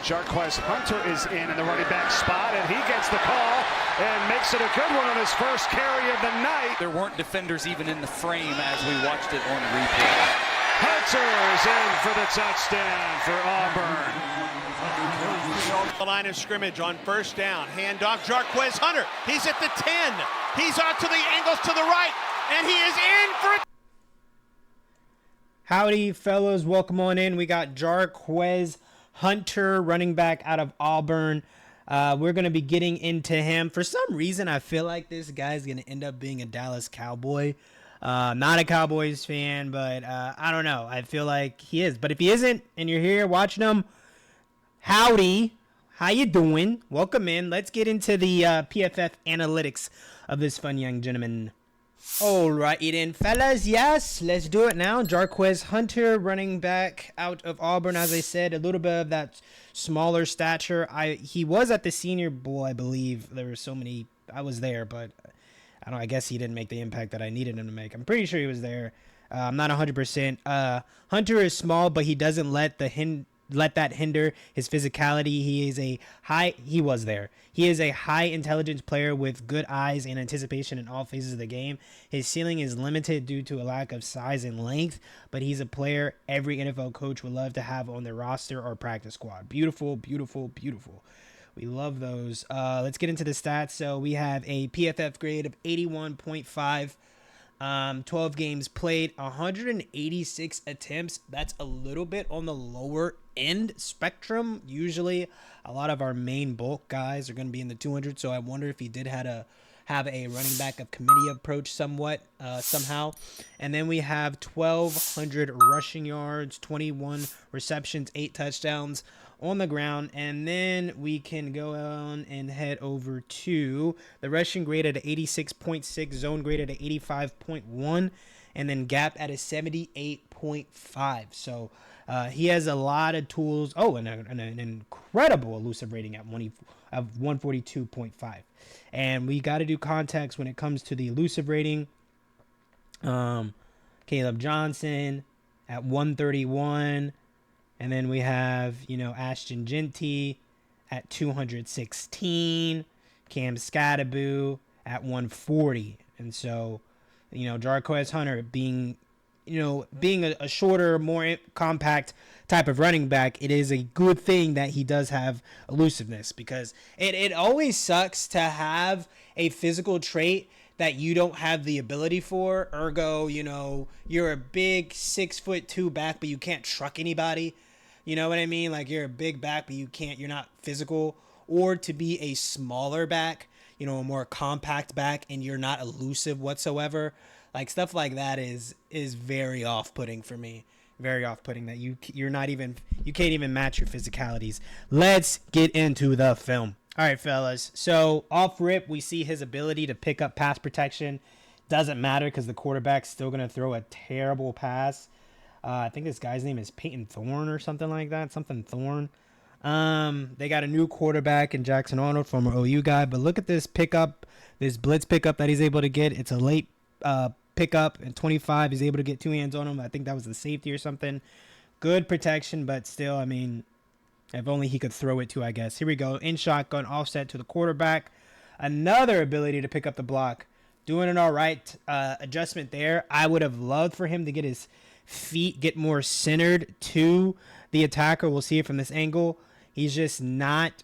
Jarquez Hunter is in the running back spot, and he gets the call and makes it a good one on his first carry of the night. There weren't defenders even in the frame as we watched it on replay. Hunter is in for the touchdown for Auburn. The line of scrimmage on first down. Handoff, Jarquez Hunter. He's at the 10. He's out to the angles to the right, and he is in for it. Howdy, fellas. Welcome on in. We got Jarquez Hunter, running back out of Auburn. We're going to be getting into him. For some reason, I feel like this guy's going to end up being a Dallas Cowboy. Not a Cowboys fan, but I don't know. I feel like he is. But if he isn't and you're here watching him, howdy. How you doing? Welcome in. Let's get into the PFF analytics of this fun young gentleman. All right, then, fellas. Yes, let's do it now. Jarquez Hunter, running back out of Auburn. As I said, a little bit of that smaller stature. He was at the Senior Bowl, I believe. There were so many. I was there, but I guess he didn't make the impact that I needed him to make. I'm pretty sure he was there. I'm not 100%. Hunter is small, but he doesn't let that hinder his physicality. He was there. He is a high intelligence player with good eyes and anticipation in all phases of the game. His ceiling is limited due to a lack of size and length, but he's a player every NFL coach would love to have on their roster or practice squad. Beautiful, beautiful, beautiful. We love those. Let's get into the stats. So we have a PFF grade of 81.5. 12 games played, 186 attempts. That's a little bit on the lower end spectrum. Usually a lot of our main bulk guys are going to be in the 200. So I wonder if he did have a running back of committee approach somehow. And then we have 1,200 rushing yards, 21 receptions, 8 touchdowns on the ground. And then we can go on and head over to the rushing grade at 86.6, zone grade at 85.1, and then gap at a 78.5. So he has a lot of tools. Oh, and an incredible elusive rating at 142.5. And we got to do context when it comes to the elusive rating. Caleb Johnson at 131. And then we have, Ashton Genty at 216, Cam Scattaboo at 140. And so, Jarquez Hunter being a shorter, more compact type of running back, it is a good thing that he does have elusiveness, because it always sucks to have a physical trait that you don't have the ability for. Ergo, you're a big 6'2" back, but you can't truck anybody. You know what I mean? Like, you're a big back, but you're not physical. Or to be a smaller back, a more compact back, and you're not elusive whatsoever. Like, stuff like that is very off-putting for me. Very off-putting that you can't even match your physicalities. Let's get into the film. All right, fellas. So off rip, we see his ability to pick up pass protection. Doesn't matter because the quarterback's still going to throw a terrible pass. I think this guy's name is Peyton Thorne or something like that. Something Thorne. They got a new quarterback in Jackson Arnold, former OU guy. But look at this pickup, this blitz pickup that he's able to get. It's a late pickup, and 25. He's able to get 2 hands on him. I think that was the safety or something. Good protection, but still, if only he could throw it too, I guess. Here we go. In shotgun, offset to the quarterback. Another ability to pick up the block. Doing an all right adjustment there. I would have loved for him to get his feet get more centered to the attacker. We'll see it from this angle. He's just not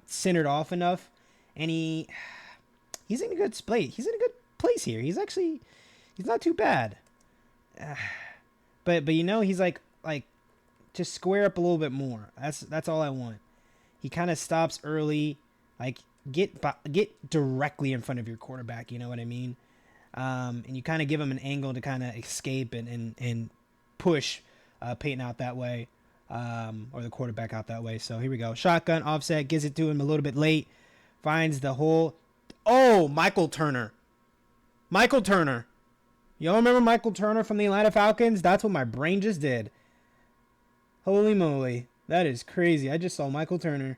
centered off enough, and he's in a good place. He's in a good place here. He's not too bad. But he's like just square up a little bit more. That's all I want. He kind of stops early, like get directly in front of your quarterback. You know what I mean? And you kind of give him an angle to kind of escape and push Peyton out that way, or the quarterback out that way. So here we go. Shotgun, offset, gives it to him a little bit late. Finds the hole. Oh, Michael Turner. Y'all remember Michael Turner from the Atlanta Falcons? That's what my brain just did. Holy moly. That is crazy. I just saw Michael Turner.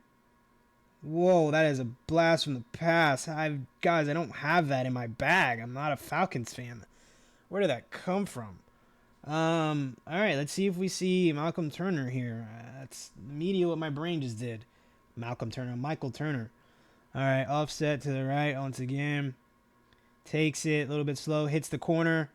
Whoa, that is a blast from the past. Guys, I don't have that in my bag. I'm not a Falcons fan. Where did that come from? All right, let's see if we see Malcolm Turner here. That's the media what my brain just did. Michael Turner. All right, offset to the right once again. Takes it a little bit slow, hits the corner.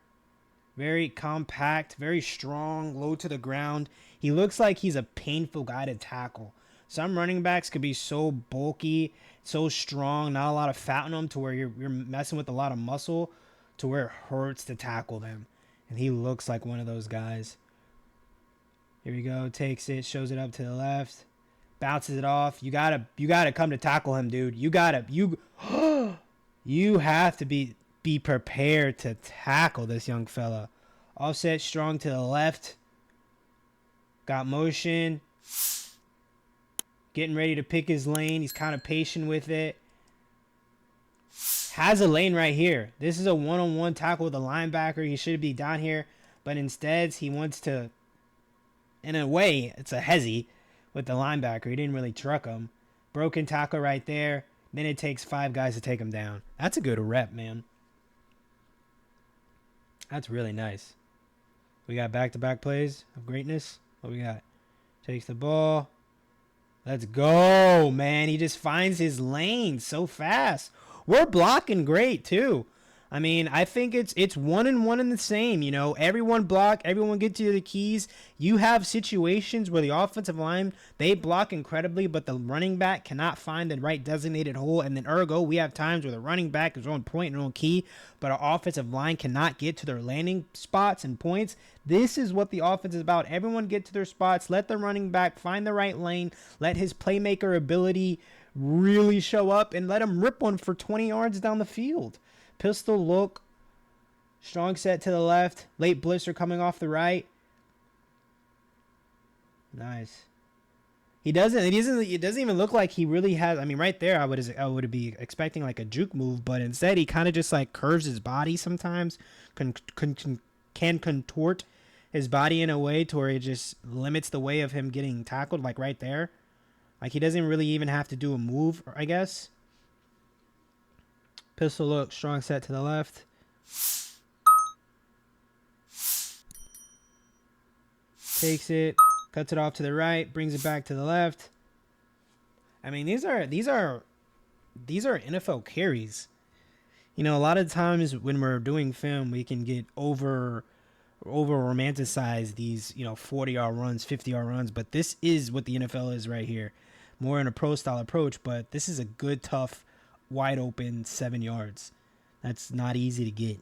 Very compact, very strong, low to the ground. He looks like he's a painful guy to tackle. Some running backs could be so bulky, so strong, not a lot of fat on them to where you're messing with a lot of muscle to where it hurts to tackle them. And he looks like one of those guys. Here we go. Takes it, shows it up to the left. Bounces it off. You gotta come to tackle him, dude. You have to be prepared to tackle this young fella. Offset strong to the left. Got motion. Getting ready to pick his lane. He's kind of patient with it. Has a lane right here. This is a one-on-one tackle with a linebacker. He should be down here. But instead, he wants to, in a way, it's a hezzy with the linebacker. He didn't really truck him. Broken tackle right there. Then it takes 5 guys to take him down. That's a good rep, man. That's really nice. We got back-to-back plays of greatness. What we got? Takes the ball. Let's go, man. He just finds his lane so fast. We're blocking great, too. I mean, I think it's 1-1 in the same, you know. Everyone block, everyone get to the keys. You have situations where the offensive line, they block incredibly, but the running back cannot find the right designated hole. And then ergo, we have times where the running back is on point and on key, but our offensive line cannot get to their landing spots and points. This is what the offense is about. Everyone get to their spots. Let the running back find the right lane. Let his playmaker ability really show up and let him rip one for 20 yards down the field. Pistol look. Strong set to the left. Late blitzer coming off the right. Nice. It doesn't even look like he really has. I mean, right there, I would be expecting like a juke move, but instead he kind of just like curves his body sometimes. Can contort his body in a way to where it just limits the way of him getting tackled, like right there. Like he doesn't really even have to do a move, I guess. Pistol look, strong set to the left. Takes it, cuts it off to the right, brings it back to the left. I mean, these are NFL carries. You know, a lot of times when we're doing film, we can get over romanticize these, 40-yard runs, 50-yard runs, but this is what the NFL is right here. More in a pro style approach, but this is a good, tough, wide open 7 yards. That's not easy to get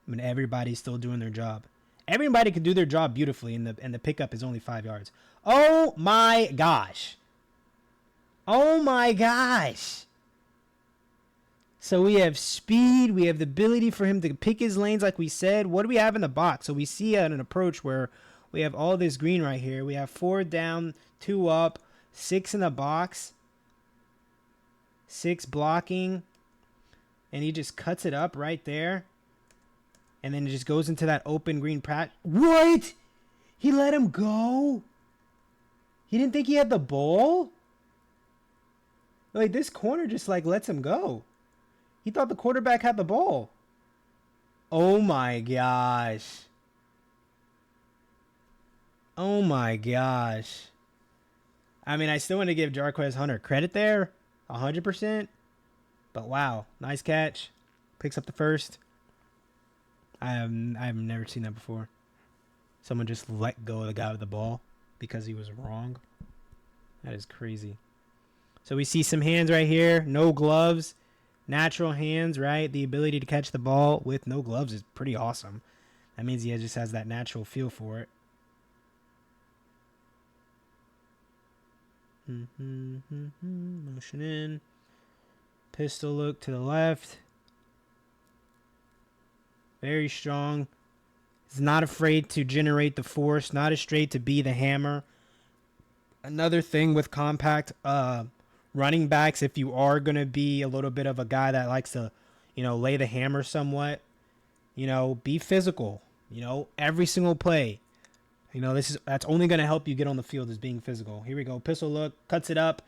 when everybody's still doing their job. Everybody can do their job beautifully, and the pickup is only 5 yards. Oh my gosh. Oh my gosh. So we have speed. We have the ability for him to pick his lanes like we said. What do we have in the box? So we see an approach where we have all this green right here. We have 4 down, 2 up, 6 in the box. 6 blocking, and he just cuts it up right there, and then it just goes into that open green patch. What? He let him go? He didn't think he had the ball? Like, this corner just like lets him go. He thought the quarterback had the ball. Oh my gosh. Oh my gosh. I mean, I still want to give Jarquez Hunter credit there. 100%, but wow, nice catch. Picks up the first. I've never seen that before. Someone just let go of the guy with the ball because he was wrong. That is crazy. So we see some hands right here. No gloves. Natural hands, right? The ability to catch the ball with no gloves is pretty awesome. That means he just has that natural feel for it. Motion in. Pistol look to the left. Very strong. He's not afraid to generate the force. Not afraid to be the hammer. Another thing with compact running backs, if you are going to be a little bit of a guy that likes to, lay the hammer somewhat, be physical, every single play. That's only going to help you get on the field is being physical. Here we go. Pistol look. Cuts it up.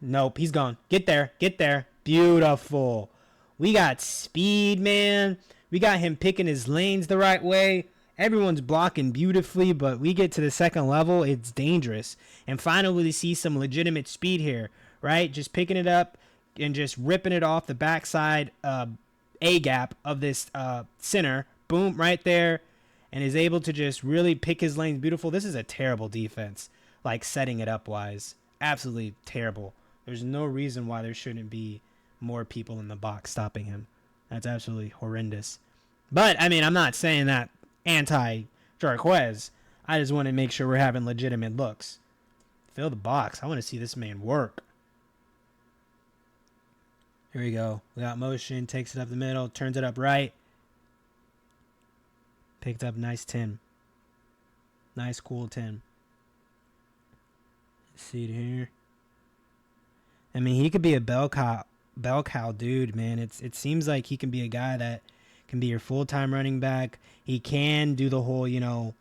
Nope. He's gone. Get there. Get there. Beautiful. We got speed, man. We got him picking his lanes the right way. Everyone's blocking beautifully, but we get to the second level, it's dangerous. And finally, we see some legitimate speed here, right? Just picking it up and just ripping it off the backside A-gap of this center. Boom, right there. And is able to just really pick his lanes beautiful. This is a terrible defense, like setting it up wise. Absolutely terrible. There's no reason why there shouldn't be more people in the box stopping him. That's absolutely horrendous. But, I mean, I'm not saying that anti-Jarquez. I just want to make sure we're having legitimate looks. Fill the box. I want to see this man work. Here we go. We got motion. Takes it up the middle. Turns it up right. Picked up nice 10. Nice, cool 10. See it here. I mean, he could be a bell cow dude, man. It seems like he can be a guy that can be your full-time running back. He can do the whole,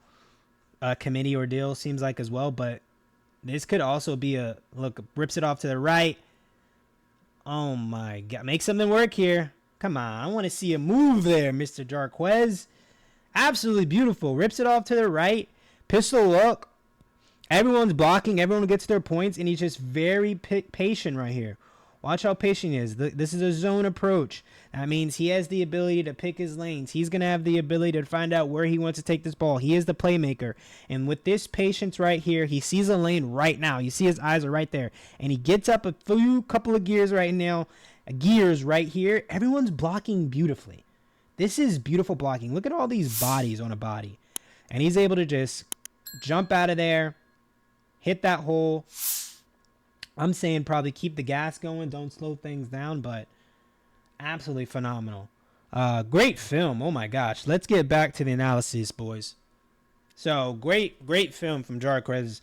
committee ordeal, seems like, as well. But this could also be a, look, rips it off to the right. Oh, my God. Make something work here. Come on. I want to see a move there, Mr. Jarquez. Absolutely beautiful. Rips it off to the right. Pistol look. Everyone's blocking. Everyone gets their points, and he's just very patient right here. Watch how patient he is. This is a zone approach. That means he has the ability to pick his lanes. He's going to have the ability to find out where he wants to take this ball. He is the playmaker. And with this patience right here, he sees a lane right now. You see his eyes are right there. And he gets up a couple of gears right now. Gears right here. Everyone's blocking beautifully. This is beautiful blocking. Look at all these bodies on a body. And he's able to just jump out of there, hit that hole. I'm saying probably keep the gas going. Don't slow things down, but absolutely phenomenal. Great film. Oh, my gosh. Let's get back to the analysis, boys. So, great film from Jarquez.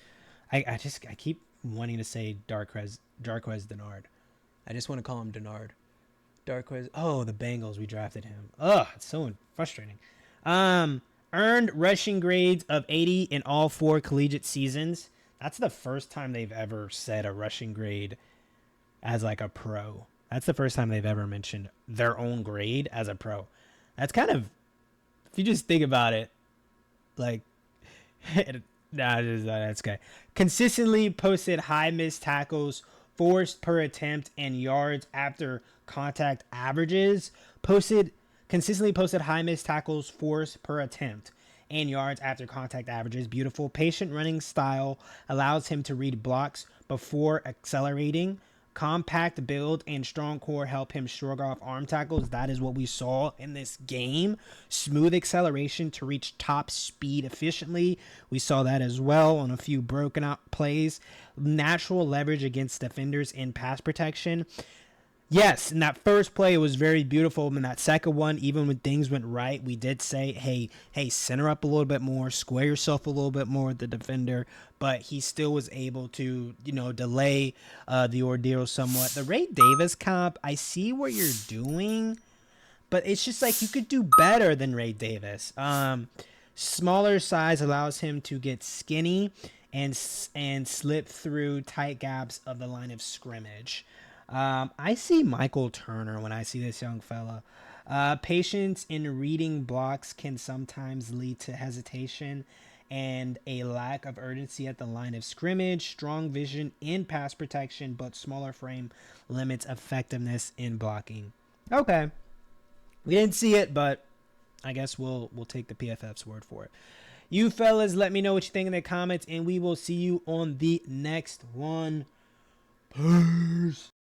I keep wanting to say Jarquez Denard. I just want to call him Denard. Jarquez. Oh, the Bengals. We drafted him. Ugh, it's so frustrating. Earned rushing grades of 80 in all 4 collegiate seasons. That's the first time they've ever said a rushing grade as like a pro. That's the first time they've ever mentioned their own grade as a pro. That's kind of, if you just think about it, like, that's okay. Consistently posted high missed tackles, forced per attempt, and yards after contact averages. Consistently posted high missed tackles, forced per attempt, and yards after contact averages. Beautiful. Patient running style allows him to read blocks before accelerating. Compact build and strong core help him shrug off arm tackles. That is what we saw in this game. Smooth acceleration to reach top speed efficiently. We saw that as well on a few broken out plays. Natural leverage against defenders in pass protection. Yes, in that first play, it was very beautiful. In that second one, even when things went right, we did say, hey, center up a little bit more, square yourself a little bit more with the defender. But he still was able to, delay the ordeal somewhat. The Ray Davis comp, I see what you're doing, but it's just like you could do better than Ray Davis. Smaller size allows him to get skinny and slip through tight gaps of the line of scrimmage. I see Michael Turner when I see this young fella. Patience in reading blocks can sometimes lead to hesitation and a lack of urgency at the line of scrimmage. Strong vision in pass protection, but smaller frame limits effectiveness in blocking. Okay. We didn't see it, but I guess we'll take the PFF's word for it. You fellas, let me know what you think in the comments, and we will see you on the next one. Peace.